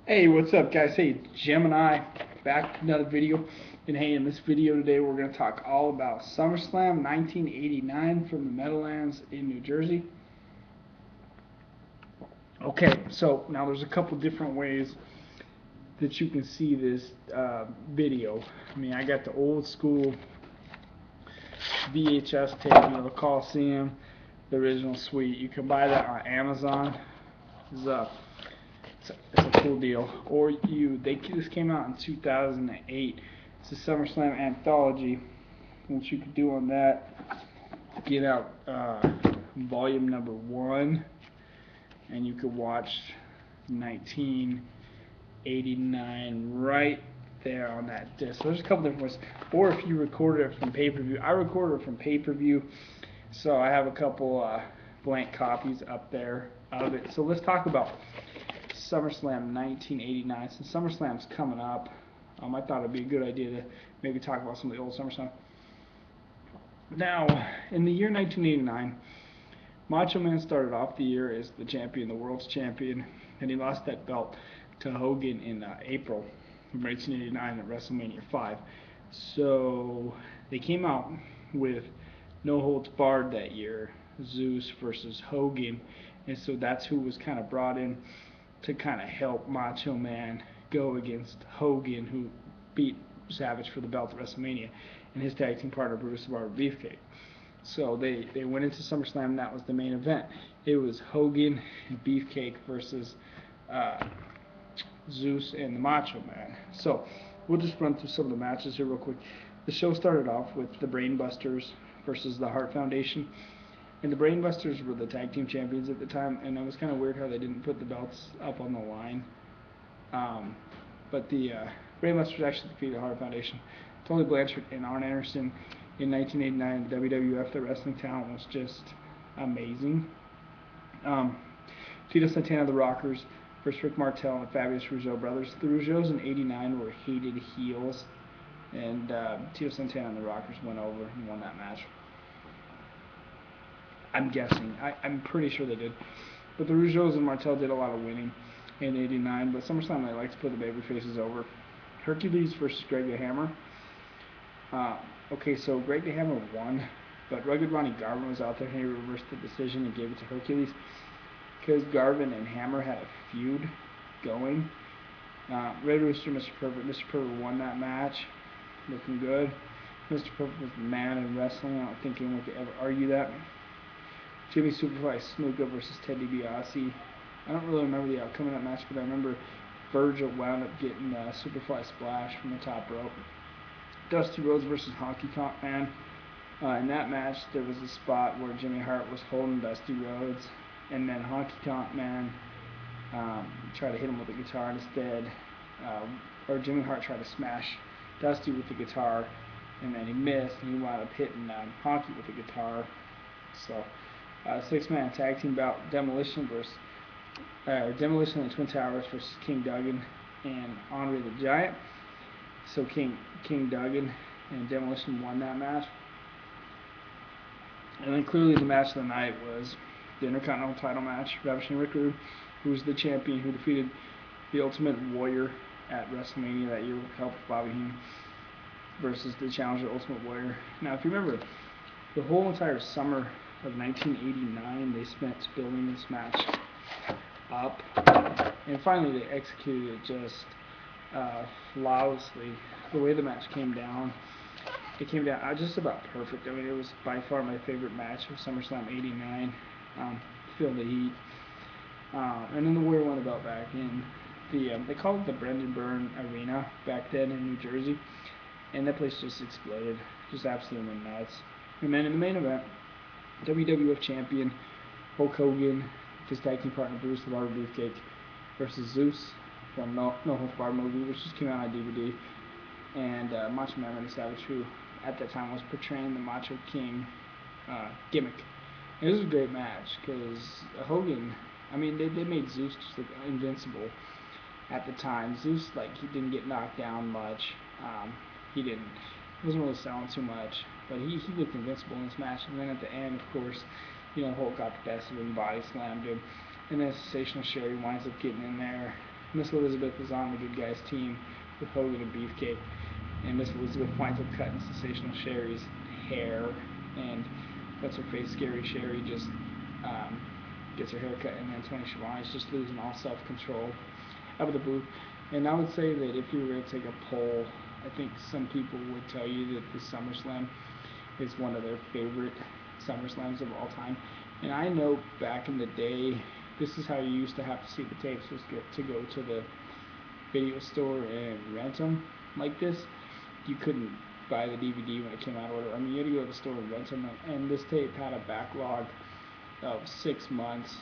Hey, what's up, guys? Hey, it's Gemini, back with another video. And hey, in this video today, we're going to talk all about SummerSlam 1989 from the Meadowlands in New Jersey. Okay, so now there's a couple different ways that you can see this video. I mean, I got the old school VHS tape, the Coliseum, the original suite. You can buy that on Amazon. It's a cool deal. Or this came out in 2008. It's a SummerSlam anthology, which you could do on that. Get out volume number 1, and you could watch 1989 right there on that disc. So there's a couple different ways. Or if you recorded it from pay-per-view, I recorded it from pay-per-view, so I have a couple blank copies up there of it. So let's talk about SummerSlam 1989. Since SummerSlam's coming up, I thought it'd be a good idea to maybe talk about some of the old SummerSlam. Now, in the year 1989, Macho Man started off the year as the champion, the world's champion, and he lost that belt to Hogan in April of 1989 at WrestleMania 5. So they came out with no holds barred that year, Zeus versus Hogan, and so that's who was kind of brought in to kind of help Macho Man go against Hogan, who beat Savage for the belt at WrestleMania, and his tag team partner Brutus the Barber Beefcake. So they went into SummerSlam, and that was the main event. It was Hogan and Beefcake versus Zeus and the Macho Man. So we'll just run through some of the matches here real quick. The show started off with the Brainbusters versus the Hart Foundation. And the Brainbusters were the tag team champions at the time, and it was kind of weird how they didn't put the belts up on the line. But the Brainbusters actually defeated the Hart Foundation. Tony Blanchard and Arn Anderson in 1989. The WWF, the wrestling talent, was just amazing. Tito Santana, the Rockers, versus Rick Martel and the Fabulous Rougeau brothers. The Rougeaus in '89 were hated heels, and Tito Santana and the Rockers went over and won that match. I'm guessing. I'm pretty sure they did. But the Rougeaus and Martel did a lot of winning in '89. But SummerSlam, they like to put the baby faces over. Hercules versus Greg the Hammer. Okay, so Greg the Hammer won, but Rugged Ronnie Garvin was out there and he reversed the decision and gave it to Hercules because Garvin and Hammer had a feud going. Red Rooster, Mr. Perfect. Mr. Perfect won that match, looking good. Mr. Perfect was the man in wrestling. I don't think anyone could ever argue that. Jimmy Superfly Snuka versus Ted DiBiase. I don't really remember the outcome of that match, but I remember Virgil wound up getting the Superfly Splash from the top rope. Dusty Rhodes versus Honky Tonk Man. In that match, there was a spot where Jimmy Hart was holding Dusty Rhodes, and then Honky Tonk Man tried to hit him with a guitar instead, or Jimmy Hart tried to smash Dusty with the guitar, and then he missed, and he wound up hitting Honky with the guitar. So, six-man tag team bout, Demolition and the Twin Towers versus King Duggan and Andre the Giant. So King Duggan and Demolition won that match. And then clearly the match of the night was the Intercontinental title match. Ravishing Rick Rude, who was the champion, who defeated the Ultimate Warrior at WrestleMania that year with help of Bobby Heenan, versus the challenger Ultimate Warrior. Now, if you remember, the whole entire summer of 1989, they spent building this match up, and finally they executed it just flawlessly. The way the match came down, it came down just about perfect. I mean, it was by far my favorite match of SummerSlam '89. Feel the heat, and then the Warrior won the belt back in they called it the Brendan Byrne Arena back then in New Jersey, and that place just exploded, just absolutely nuts. And then in the main event, WWF champion Hulk Hogan, his tag team partner Brutus the Barber Beefcake, versus Zeus from No Holds Barred movie, which just came out on DVD, and Macho Man Randy Savage, who at that time was portraying the Macho King gimmick. And it was a great match because Hogan, I mean, they made Zeus just look invincible at the time. Zeus, he didn't get knocked down much. He wasn't really selling too much, but he looked invincible in this match. And then at the end, of course, Hulk got the best of him, body slammed him, and then Sensational Sherry winds up getting in there Miss Elizabeth is on the good guys team with Hogan and Beefcake, and Miss Elizabeth winds up cutting Sensational Sherry's hair, and what's her face, Scary Sherry, just gets her hair cut, and then Tony Schiavone is just losing all self-control out of the booth. And I would say that if you were to take a poll, I think some people would tell you that the SummerSlam is one of their favorite SummerSlams of all time. And I know back in the day, this is how you used to have to see the tapes, was to go to the video store and rent them like this. You couldn't buy the DVD when it came out or whatever. I mean, you had to go to the store and rent them. And this tape had a backlog of 6 months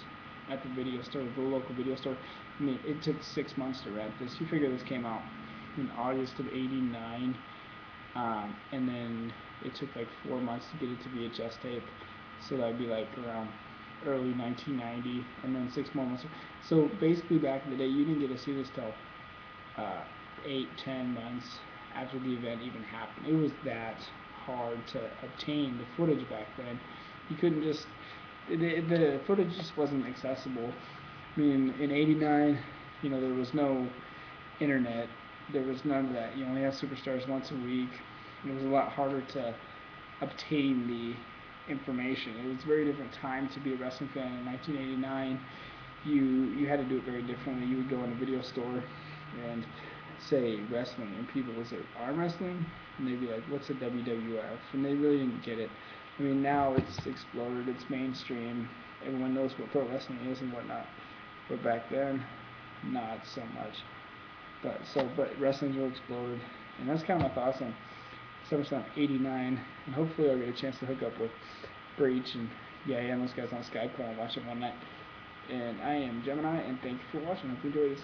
at the video store, the local video store. I mean, it took 6 months to rent this. You figure this came out in August of '89, and then it took like 4 months to get it to VHS tape. So that'd be like around early 1990, and then 6 more months. So basically, back in the day, you didn't get to see this till 8-10 months after the event even happened. It was that hard to obtain the footage back then. You couldn't just the footage just wasn't accessible. I mean, in '89, there was no internet. There was none of that. You only had Superstars once a week. It was a lot harder to obtain the information. It was a very different time to be a wrestling fan. In 1989, you had to do it very differently. You would go in a video store and say wrestling, and people would say arm wrestling, and they'd be like, "What's a WWF?" And they really didn't get it. I mean, now it's exploded. It's mainstream. Everyone knows what pro wrestling is and whatnot. But back then, not so much. But wrestling's really exploded, and that's kind of my thoughts on SummerSlam '89. And hopefully, I'll get a chance to hook up with Breach and and those guys on Skype call and watch it one night. And I am Gemini, and thank you for watching. Hope you enjoy this.